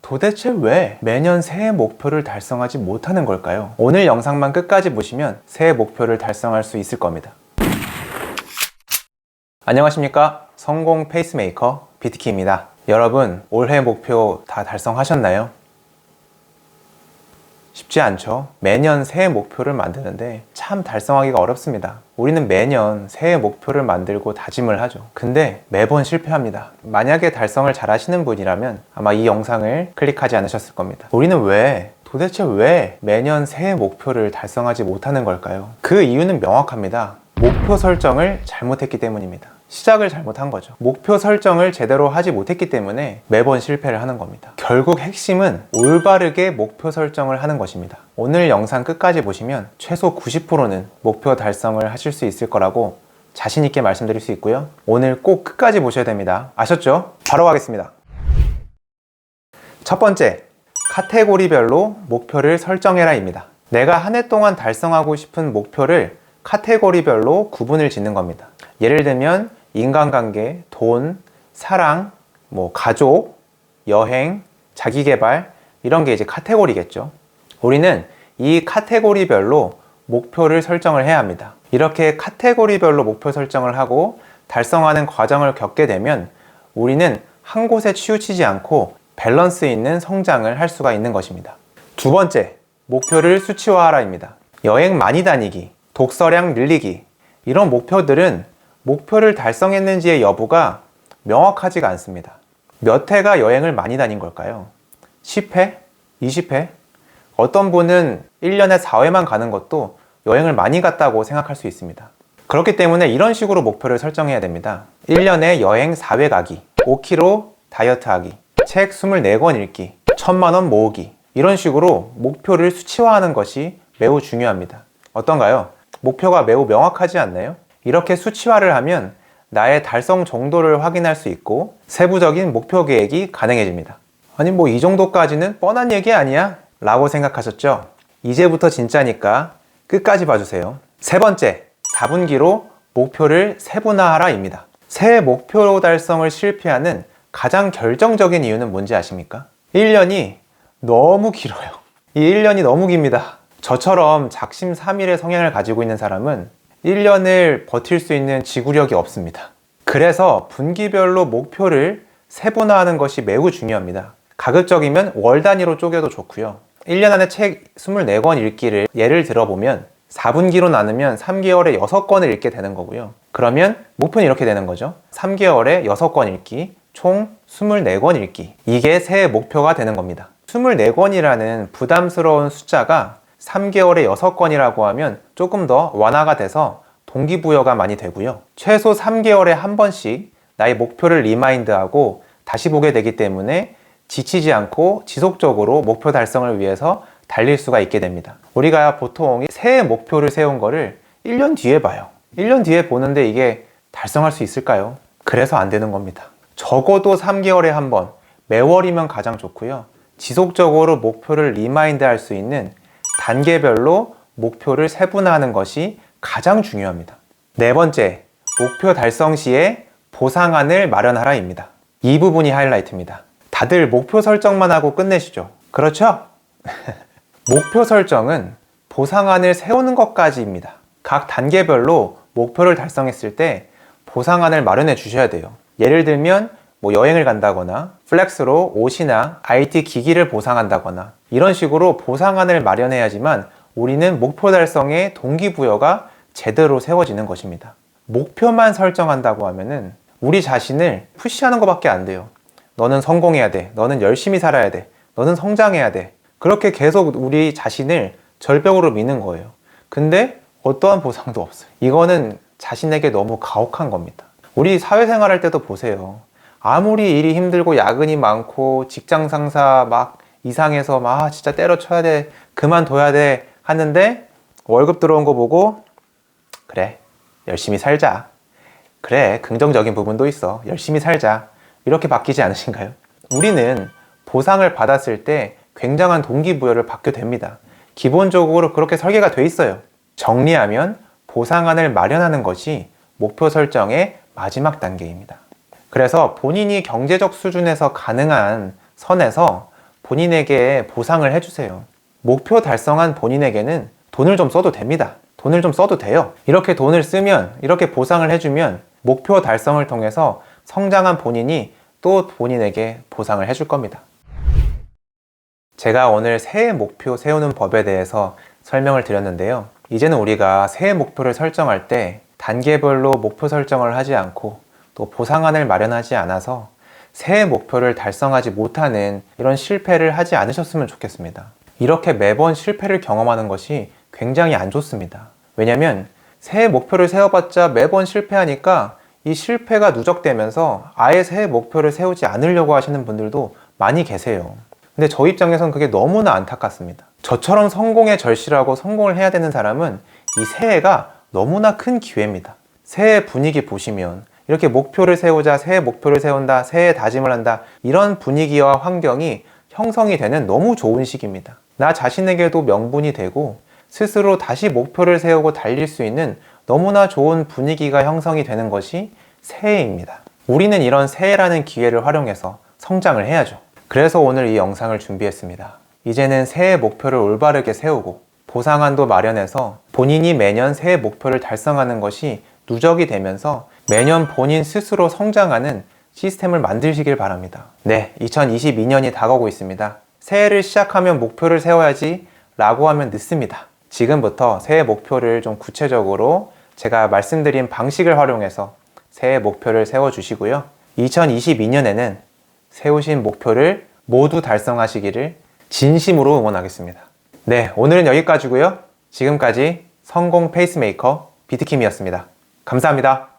도대체 왜 매년 새해 목표를 달성하지 못하는 걸까요? 오늘 영상만 끝까지 보시면 새해 목표를 달성할 수 있을 겁니다. 안녕하십니까? 성공 페이스메이커 비트키입니다. 여러분, 올해 목표 다 달성하셨나요? 쉽지 않죠? 매년 새해 목표를 만드는데 참 달성하기가 어렵습니다. 우리는 매년 새해 목표를 만들고 다짐을 하죠. 근데 매번 실패합니다. 만약에 달성을 잘 하시는 분이라면 아마 이 영상을 클릭하지 않으셨을 겁니다. 우리는 도대체 왜 매년 새해 목표를 달성하지 못하는 걸까요? 그 이유는 명확합니다. 목표 설정을 잘못했기 때문입니다. 시작을 잘못한 거죠. 목표 설정을 제대로 하지 못했기 때문에 매번 실패를 하는 겁니다. 결국 핵심은 올바르게 목표 설정을 하는 것입니다. 오늘 영상 끝까지 보시면 최소 90%는 목표 달성을 하실 수 있을 거라고 자신 있게 말씀드릴 수 있고요. 오늘 꼭 끝까지 보셔야 됩니다. 아셨죠? 바로 가겠습니다. 첫 번째, 카테고리별로 목표를 설정해라입니다. 내가 한 해 동안 달성하고 싶은 목표를 카테고리별로 구분을 짓는 겁니다. 예를 들면 인간관계, 돈, 사랑, 가족, 여행, 자기계발 이런 게 이제 카테고리겠죠. 우리는 이 카테고리별로 목표를 설정을 해야 합니다. 이렇게 카테고리별로 목표 설정을 하고 달성하는 과정을 겪게 되면 우리는 한 곳에 치우치지 않고 밸런스 있는 성장을 할 수가 있는 것입니다. 두 번째, 목표를 수치화하라입니다. 여행 많이 다니기, 독서량 늘리기 이런 목표들은 목표를 달성했는지의 여부가 명확하지가 않습니다. 몇 회가 여행을 많이 다닌 걸까요? 10회? 20회? 어떤 분은 1년에 4회만 가는 것도 여행을 많이 갔다고 생각할 수 있습니다. 그렇기 때문에 이런 식으로 목표를 설정해야 됩니다. 1년에 여행 4회 가기, 5kg 다이어트 하기, 책 24권 읽기, 1000만 원 모으기 이런 식으로 목표를 수치화하는 것이 매우 중요합니다. 어떤가요? 목표가 매우 명확하지 않나요? 이렇게 수치화를 하면 나의 달성 정도를 확인할 수 있고 세부적인 목표 계획이 가능해집니다. 아니 이 정도까지는 뻔한 얘기 아니야? 라고 생각하셨죠? 이제부터 진짜니까 끝까지 봐주세요. 세 번째, 4분기로 목표를 세분화하라 입니다. 새해 목표 달성을 실패하는 가장 결정적인 이유는 뭔지 아십니까? 1년이 너무 길어요. 이 1년이 너무 깁니다. 저처럼 작심삼일의 성향을 가지고 있는 사람은 1년을 버틸 수 있는 지구력이 없습니다. 그래서 분기별로 목표를 세분화하는 것이 매우 중요합니다. 가급적이면 월 단위로 쪼개도 좋고요. 1년 안에 책 24권 읽기를 예를 들어보면 4분기로 나누면 3개월에 6권을 읽게 되는 거고요. 그러면 목표는 이렇게 되는 거죠. 3개월에 6권 읽기, 총 24권 읽기. 이게 새해 목표가 되는 겁니다. 24권이라는 부담스러운 숫자가 3개월에 6권이라고 하면 조금 더 완화가 돼서 동기부여가 많이 되고요. 최소 3개월에 한 번씩 나의 목표를 리마인드하고 다시 보게 되기 때문에 지치지 않고 지속적으로 목표 달성을 위해서 달릴 수가 있게 됩니다. 우리가 보통 새해 목표를 세운 거를 1년 뒤에 봐요. 1년 뒤에 보는데 이게 달성할 수 있을까요? 그래서 안 되는 겁니다. 적어도 3개월에 한 번, 매월이면 가장 좋고요. 지속적으로 목표를 리마인드 할 수 있는 단계별로 목표를 세분화하는 것이 가장 중요합니다. 네 번째, 목표 달성 시에 보상안을 마련하라입니다. 이 부분이 하이라이트입니다. 다들 목표 설정만 하고 끝내시죠? 그렇죠? 목표 설정은 보상안을 세우는 것까지입니다. 각 단계별로 목표를 달성했을 때 보상안을 마련해 주셔야 돼요. 예를 들면 여행을 간다거나 플렉스로 옷이나 IT 기기를 보상한다거나 이런 식으로 보상안을 마련해야지만 우리는 목표 달성의 동기부여가 제대로 세워지는 것입니다. 목표만 설정한다고 하면은 우리 자신을 푸시하는 것밖에 안 돼요. 너는 성공해야 돼. 너는 열심히 살아야 돼. 너는 성장해야 돼. 그렇게 계속 우리 자신을 절벽으로 미는 거예요. 근데 어떠한 보상도 없어요. 이거는 자신에게 너무 가혹한 겁니다. 우리 사회생활 할 때도 보세요. 아무리 일이 힘들고 야근이 많고 직장 상사 막 이상해서 진짜 때려쳐야 돼, 그만둬야 돼 하는데 월급 들어온 거 보고 그래, 열심히 살자. 그래, 긍정적인 부분도 있어. 열심히 살자. 이렇게 바뀌지 않으신가요? 우리는 보상을 받았을 때 굉장한 동기부여를 받게 됩니다. 기본적으로 그렇게 설계가 돼 있어요. 정리하면 보상안을 마련하는 것이 목표 설정의 마지막 단계입니다. 그래서 본인이 경제적 수준에서 가능한 선에서 본인에게 보상을 해주세요. 목표 달성한 본인에게는 돈을 좀 써도 됩니다. 돈을 좀 써도 돼요. 이렇게 돈을 쓰면, 이렇게 보상을 해주면 목표 달성을 통해서 성장한 본인이 또 본인에게 보상을 해줄 겁니다. 제가 오늘 새해 목표 세우는 법에 대해서 설명을 드렸는데요. 이제는 우리가 새해 목표를 설정할 때 단계별로 목표 설정을 하지 않고 또 보상안을 마련하지 않아서 새해 목표를 달성하지 못하는 이런 실패를 하지 않으셨으면 좋겠습니다. 이렇게 매번 실패를 경험하는 것이 굉장히 안 좋습니다. 왜냐면 새해 목표를 세워봤자 매번 실패하니까 이 실패가 누적되면서 아예 새해 목표를 세우지 않으려고 하시는 분들도 많이 계세요. 근데 저 입장에선 그게 너무나 안타깝습니다. 저처럼 성공에 절실하고 성공을 해야 되는 사람은 이 새해가 너무나 큰 기회입니다. 새해 분위기 보시면 이렇게 목표를 세우자, 새해 목표를 세운다, 새해 다짐을 한다, 이런 분위기와 환경이 형성이 되는 너무 좋은 시기입니다. 나 자신에게도 명분이 되고 스스로 다시 목표를 세우고 달릴 수 있는 너무나 좋은 분위기가 형성이 되는 것이 새해입니다. 우리는 이런 새해라는 기회를 활용해서 성장을 해야죠. 그래서 오늘 이 영상을 준비했습니다. 이제는 새해 목표를 올바르게 세우고 보상안도 마련해서 본인이 매년 새해 목표를 달성하는 것이 누적이 되면서 매년 본인 스스로 성장하는 시스템을 만드시길 바랍니다. 네, 2022년이 다가오고 있습니다. 새해를 시작하면 목표를 세워야지 라고 하면 늦습니다. 지금부터 새해 목표를 좀 구체적으로 제가 말씀드린 방식을 활용해서 새해 목표를 세워주시고요. 2022년에는 세우신 목표를 모두 달성하시기를 진심으로 응원하겠습니다. 네, 오늘은 여기까지고요. 지금까지 성공 페이스메이커 비트킴이었습니다. 감사합니다.